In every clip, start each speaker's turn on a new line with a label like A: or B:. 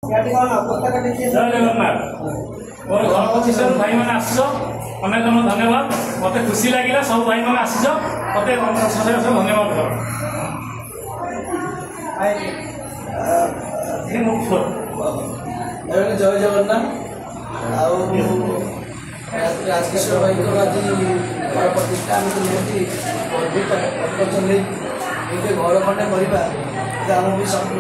A: जय जगन्नाथ मोर घर प्रतिष्ठा भाई मैंने आस अनेक धन्यवाद मत खुशी लगे सब भाई मैंने आस मत धन्यवाद
B: जय जगन्नाथ राजकिशोर भाई आज घर प्रतिष्ठा निहती घर खंडे करवा आम भी स्वप्न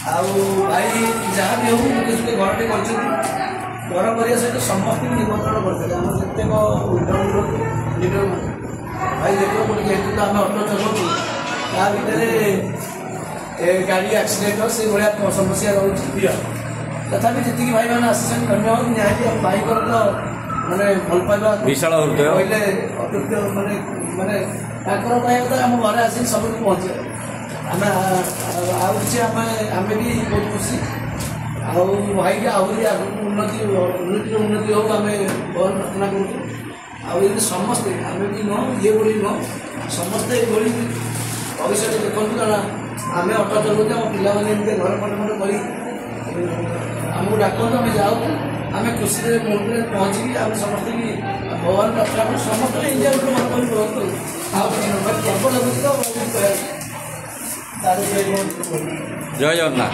B: आउ भाई जहाँ भी हूँ मुझे सुखे घरटे कर घर करने सहित समस्त निमंत्रण करते लीडर भाई देख जेहतु तो आम अटो चलाऊ ता भर गाड़ी एक्सीडेंट से भाया समस्या रोचे तथापि जी भाई मैंने आस धन्यवाद निहाती भाई को मैंने भल पाइबा
C: विशाल हृदय
B: कहले अतुल्य माने माने कहता आम घर आसिक सब पहुँचे आम आम भी बहुत खुशी आई आहरी उन्नति उन्नति हो आम बहुत प्रार्थना करूँ समस्ते आम भी नुह ये बोली नुह समस्ते ये भविष्य देखो कारण आम अटो चलाऊ आम पाने घर खंडे खंडे आमको डाकत आम जाऊ आम खुशी से मुहूर्त पहुँची आम समस्त भगवान प्रार्थना करूँ समस्त इंडिया मन कर बहुत गर्व लगुच तो
C: जय जगन्नाथ।